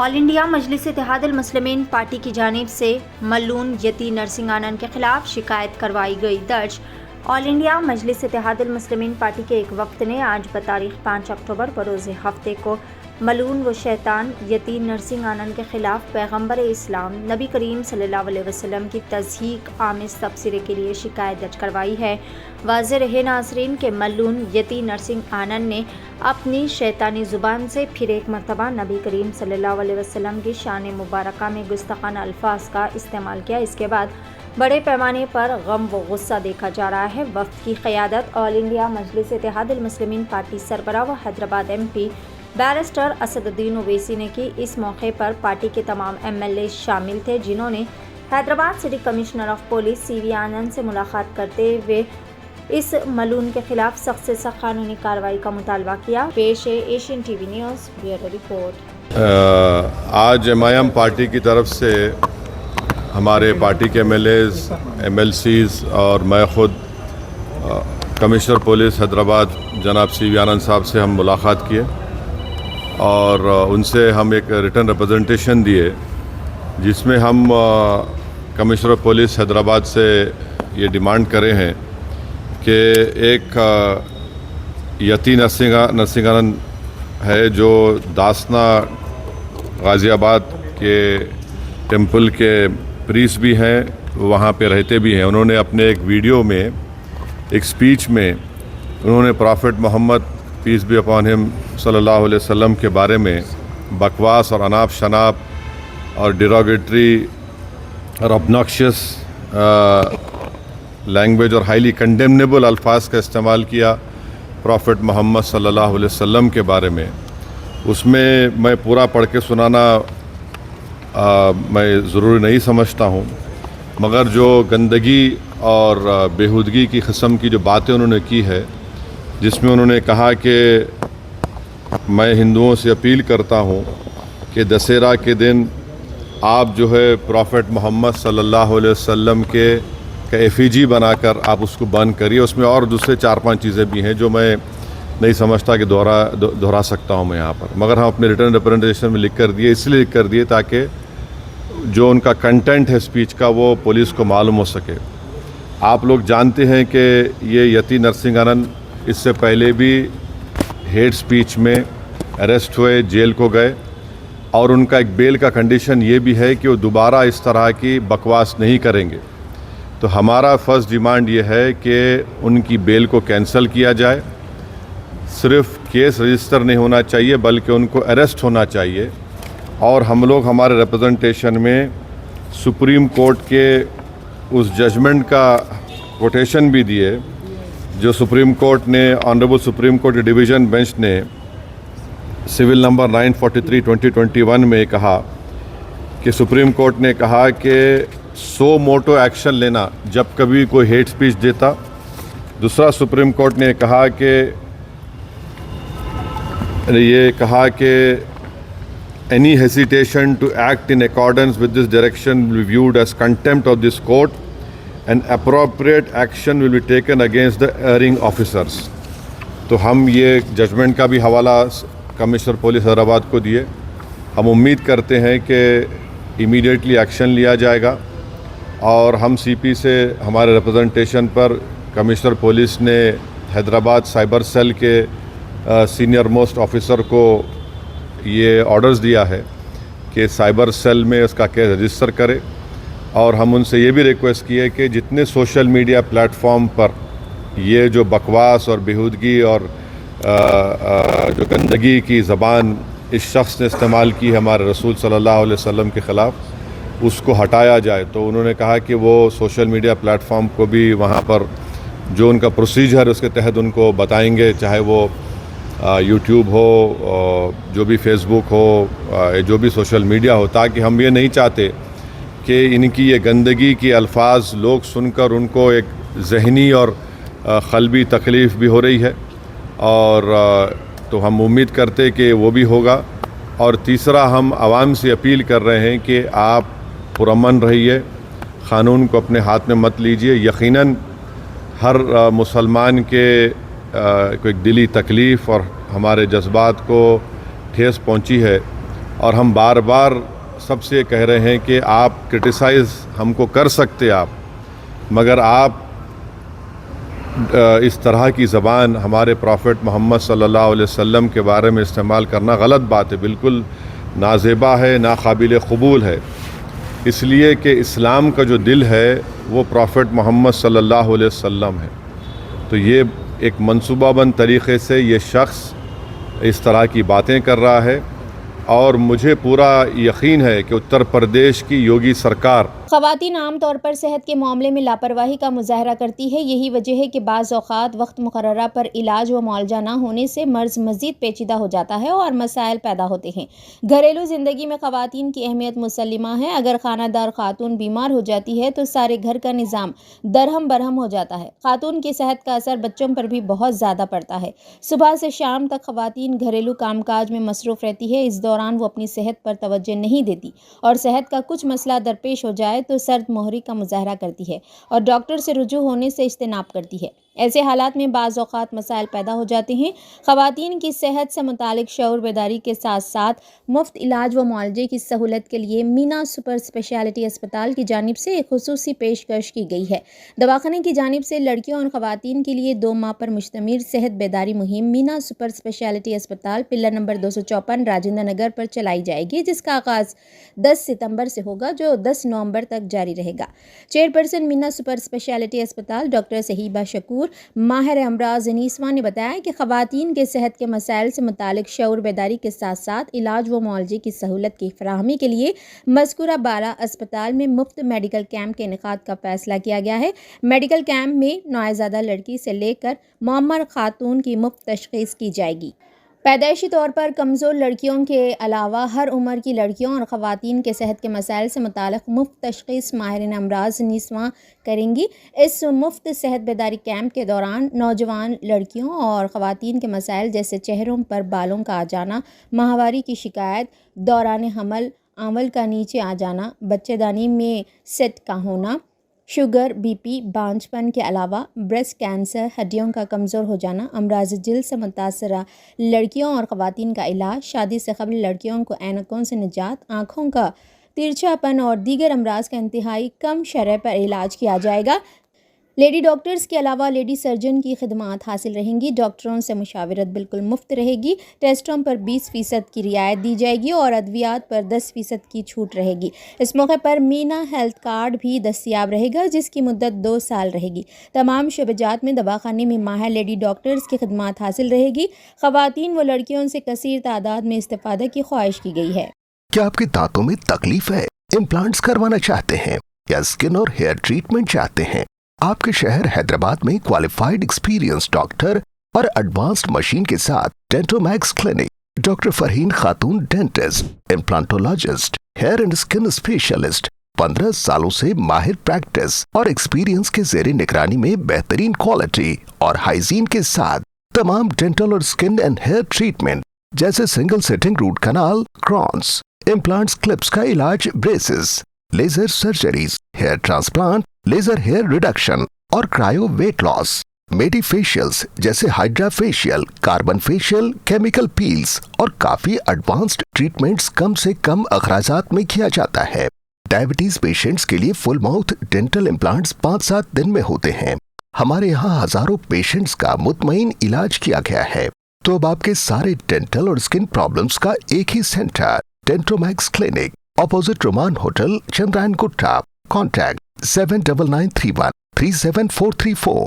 آل India مجلس اتحاد المسلمین party کی جانب سے ملون یتی نرسنگ آنند کے خلاف شکایت کروائی گئی درج۔ آل انڈیا مجلس اتحاد المسلمین پارٹی کے ایک وفد نے آج بتاریخ 5 اکتوبر بروز ہفتے کو ملون و شیطان یتی نرسنگ آنند کے خلاف پیغمبر اسلام نبی کریم صلی اللہ علیہ وسلم کی تضحیک آمیز تبصرے کے لیے شکایت درج کروائی ہے۔ واضح رہے ناظرین کہ ملون یتی نرسنگ آنند نے اپنی شیطانی زبان سے پھر ایک مرتبہ نبی کریم صلی اللہ علیہ وسلم کی شان مبارکہ میں گستاخانہ الفاظ کا استعمال کیا۔ اس کے بعد بڑے پیمانے پر غم و غصہ دیکھا جا رہا ہے۔ وفد کی قیادت آل انڈیا مجلس اتحاد المسلمین پارٹی سربراہ و Hyderabad M P barrister Asaduddin Owaisi نے کی۔ اس موقع پر پارٹی کے تمام ایم ایل اے شامل تھے، جنہوں نے Hyderabad city commissioner of police C V Anand سے ملاقات کرتے ہوئے اس ملون کے خلاف سخت سے سخت قانونی کارروائی کا مطالبہ کیا۔ پیش ہے Asian T V news bureau report. آج ایم آئی ایم پارٹی کی طرف سے ہمارے پارٹی کے M L As, M L Cs اور میں خود کمشنر پولیس حیدرآباد جناب سی وی آنند صاحب سے ہم ملاقات کیے اور ان سے ہم ایک ریٹن ریپرزنٹیشن دیے، جس میں ہم کمشنر پولیس حیدرآباد سے یہ ڈیمانڈ کرے ہیں کہ ایک یتی نرسنگ آنند ہے جو داسنا غازی آباد کے ٹیمپل کے پریس بھی ہیں، وہاں پہ رہتے بھی ہیں۔ انہوں نے اپنے ایک ویڈیو میں، ایک سپیچ میں انہوں نے prophet Muhammad peace be upon him صلی اللہ علیہ وسلم کے بارے میں بکواس اور اناپ شناپ اور ڈیروگیٹری اور obnoxious لینگویج اور ہائیلی کنڈیمنیبل الفاظ کا استعمال کیا پرافٹ محمد صلی اللہ علیہ وسلم کے بارے میں۔ اس میں میں پورا پڑھ کے سنانا میں ضروری نہیں سمجھتا ہوں، مگر جو گندگی اور بےہودگی کی قسم کی جو باتیں انہوں نے کی ہے، جس میں انہوں نے کہا کہ میں ہندوؤں سے اپیل کرتا ہوں کہ دسہرہ کے دن آپ جو ہے پرافٹ محمد صلی اللہ علیہ وسلم کے ایفیجی بنا کر آپ اس کو بند کریے۔ اس میں اور دوسرے 4-5 چیزیں بھی ہیں جو میں نہیں سمجھتا کہ دہرا سکتا ہوں میں یہاں پر، مگر ہم اپنے ریٹن ریپرزنٹیشن میں لکھ کر دیے، اس لیے لکھ کر دیے تاکہ جو ان کا کنٹینٹ ہے اسپیچ کا وہ پولیس کو معلوم ہو سکے۔ آپ لوگ جانتے ہیں کہ یہ یتی نرسنگ آنند اس سے پہلے بھی ہیٹ اسپیچ میں اریسٹ ہوئے، جیل کو گئے، اور ان کا ایک بیل کا کنڈیشن یہ بھی ہے کہ وہ دوبارہ اس طرح کی بکواس نہیں کریں گے۔ تو ہمارا فرسٹ ڈیمانڈ یہ ہے کہ ان کی بیل کو کینسل کیا جائے، صرف کیس رجسٹر نہیں ہونا چاہیے بلکہ ان کو اریسٹ ہونا چاہیے۔ اور ہم لوگ ہمارے ریپرزنٹیشن میں سپریم کورٹ کے اس ججمنٹ کا کوٹیشن بھی دیے جو سپریم کورٹ نے، honourable supreme court division bench نے سول نمبر 943/2021 میں کہا کہ سپریم کورٹ نے کہا کہ سو موٹو ایکشن لینا جب کبھی کوئی ہیٹ اسپیچ دیتا۔ دوسرا سپریم کورٹ نے کہا کہ any hesitation to act in accordance with this direction will be viewed as contempt of this court and appropriate action will be taken against the erring officers۔ تو ہم یہ judgment کا بھی حوالہ کمشنر پولیس حیدرآباد کو دیے۔ ہم امید کرتے ہیں کہ امیڈیٹلی ایکشن لیا جائے گا، اور ہم سی پی سے ہمارے ریپرزنٹیشن پر کمشنر پولیس نے حیدرآباد سائبر سیل کے سینئر موسٹ آفیسر کو یہ آرڈرز دیا ہے کہ سائبر سیل میں اس کا کیس رجسٹر کرے، اور ہم ان سے یہ بھی ریکویسٹ کی ہے کہ جتنے سوشل میڈیا پلیٹ فارم پر یہ جو بکواس اور بےہودگی اور جو گندگی کی زبان اس شخص نے استعمال کی ہے ہمارے رسول صلی اللہ علیہ وسلم کے خلاف، اس کو ہٹایا جائے۔ تو انہوں نے کہا کہ وہ سوشل میڈیا پلیٹ فارم کو بھی وہاں پر جو ان کا پروسیجر ہے اس کے تحت ان کو بتائیں گے، چاہے وہ یوٹیوب ہو، جو بھی فیس بک ہو، جو بھی سوشل میڈیا ہو، تاکہ ہم یہ نہیں چاہتے کہ ان کی یہ گندگی کی الفاظ لوگ سن کر ان کو ایک ذہنی اور قلبی تکلیف بھی ہو رہی ہے، اور تو ہم امید کرتے کہ وہ بھی ہوگا۔ اور تیسرا، ہم عوام سے اپیل کر رہے ہیں کہ آپ پرامن رہیے، قانون کو اپنے ہاتھ میں مت لیجیے۔ یقیناً ہر مسلمان کے کو ایک دلی تکلیف اور ہمارے جذبات کو ٹھیس پہنچی ہے، اور ہم بار بار سب سے کہہ رہے ہیں کہ آپ کرٹیسائز ہم کو کر سکتے آپ، مگر آپ اس طرح کی زبان ہمارے پروفٹ محمد صلی اللہ علیہ وسلم کے بارے میں استعمال کرنا غلط بات ہے، بالکل نازیبا ہے، ناقابل قبول ہے، اس لیے کہ اسلام کا جو دل ہے وہ پروفٹ محمد صلی اللہ علیہ وسلم ہے۔ تو یہ ایک منصوبہ بند طریقے سے یہ شخص اس طرح کی باتیں کر رہا ہے، اور مجھے پورا یقین ہے کہ اتر پردیش کی یوگی سرکار خواتین عام طور پر صحت کے معاملے میں لاپرواہی کا مظاہرہ کرتی ہے۔ یہی وجہ ہے کہ بعض اوقات وقت مقررہ پر علاج و معالجہ نہ ہونے سے مرض مزید پیچیدہ ہو جاتا ہے اور مسائل پیدا ہوتے ہیں۔ گھریلو زندگی میں خواتین کی اہمیت مسلمہ ہے۔ اگر خانہ دار خاتون بیمار ہو جاتی ہے تو سارے گھر کا نظام درہم برہم ہو جاتا ہے۔ خاتون کی صحت کا اثر بچوں پر بھی بہت زیادہ پڑتا ہے۔ صبح سے شام تک خواتین گھریلو کام کاج میں مصروف رہتی ہے۔ اس دوران وہ اپنی صحت پر توجہ نہیں دیتی اور صحت کا کچھ مسئلہ درپیش ہو جائے تو سرد مہری کا مظاہرہ کرتی ہے اور ڈاکٹر سے رجوع ہونے سے اجتناب کرتی ہے۔ ایسے حالات میں بعض اوقات مسائل پیدا ہو جاتے ہیں۔ خواتین کی صحت سے متعلق شعور بیداری کے ساتھ ساتھ مفت علاج و معالجے کی سہولت کے لیے مینا سپر اسپیشلٹی اسپتال کی جانب سے ایک خصوصی پیشکش کی گئی ہے۔ دواخانے کی جانب سے لڑکیوں اور خواتین کے لیے 2 ماہ پر مشتمل صحت بیداری مہم مینا سپر اسپیشلٹی اسپتال پلر نمبر 254 راجندر نگر پر چلائی جائے گی، جس کا آغاز 10 ستمبر سے ہوگا جو 10 نومبر تک جاری رہے گا۔ چیئرپرسن مینا سپر اسپیشلٹی اسپتال ڈاکٹر صہیبہ شکور ماہر امراض نیسواں نے بتایا کہ خواتین کے صحت کے مسائل سے متعلق شعور بیداری کے ساتھ ساتھ علاج و معالجے کی سہولت کی فراہمی کے لیے مذکورہ بالا اسپتال میں مفت میڈیکل کیمپ کے انعقاد کا فیصلہ کیا گیا ہے۔ میڈیکل کیمپ میں نوزائیدہ لڑکی سے لے کر معمر خاتون کی مفت تشخیص کی جائے گی۔ پیدائشی طور پر کمزور لڑکیوں کے علاوہ ہر عمر کی لڑکیوں اور خواتین کے صحت کے مسائل سے متعلق مفت تشخیص ماہرین امراض نیسواں کریں گی۔ اس مفت صحت بیداری کیمپ کے دوران نوجوان لڑکیوں اور خواتین کے مسائل جیسے چہروں پر بالوں کا آ جانا، ماہواری کی شکایت، دوران حمل آنول کا نیچے آ جانا، بچے دانی میں سیٹ کا ہونا، شوگر، بی پی، بانجھپن کے علاوہ بریسٹ کینسر، ہڈیوں کا کمزور ہو جانا، امراض جلد سے متاثرہ لڑکیوں اور خواتین کا علاج، شادی سے قبل لڑکیوں کو اینکوں سے نجات، آنکھوں کا ترچھا پن اور دیگر امراض کا انتہائی کم شرح پر علاج کیا جائے گا۔ لیڈی ڈاکٹرز کے علاوہ لیڈی سرجن کی خدمات حاصل رہیں گی۔ ڈاکٹروں سے مشاورت بالکل مفت رہے گی۔ ٹیسٹوں پر 20% کی رعایت دی جائے گی اور ادویات پر 10% کی چھوٹ رہے گی۔ اس موقع پر مینا ہیلتھ کارڈ بھی دستیاب رہے گا جس کی مدت 2 سال رہے گی۔ تمام شعبہ جات میں دواخانے میں ماہر لیڈی ڈاکٹرز کی خدمات حاصل رہے گی۔ خواتین و لڑکیوں سے کثیر تعداد میں استفادہ کی خواہش کی گئی ہے۔ کیا آپ کے دانتوں میں تکلیف ہے؟ امپلانٹس کروانا چاہتے ہیں یا اسکن اور ہیئر ٹریٹمنٹ چاہتے ہیں؟ آپ کے شہر حیدرآباد میں کوالیفائڈ ایکسپیرینس ڈاکٹر اور ایڈوانسڈ مشین کے ساتھ Dento Max clinic, doctor Farheen Khatoon dentist, implantologist, hair and skin specialist, 15 سالوں سے ماہر پریکٹس اور ایکسپیرینس کے زیر نگرانی میں بہترین کوالٹی اور ہائیجین کے ساتھ تمام ڈینٹل اور اسکن اینڈ ہیئر ٹریٹمنٹ جیسے single sitting root canal, crowns, implants, clips کا علاج، braces, laser surgeries, hair transplant, laser hair reduction اور cryo weight loss, medi facials جیسے hydra facial, carbon facial, chemical peels اور کافی advanced treatments کم سے کم اخراجات میں کیا جاتا ہے۔ ڈائبٹیز پیشنٹس کے لیے فل ماؤتھ ڈینٹل امپلانٹس 5-7 دن میں ہوتے ہیں۔ ہمارے یہاں ہزاروں پیشنٹس کا مطمئن علاج کیا گیا ہے۔ تو اب آپ کے سارے ڈینٹل اور اسکن پرابلمس کا ایک ہی centre, Dento Max clinic, opposite Roman hotel, Chandrayangutta. Contact 7993137434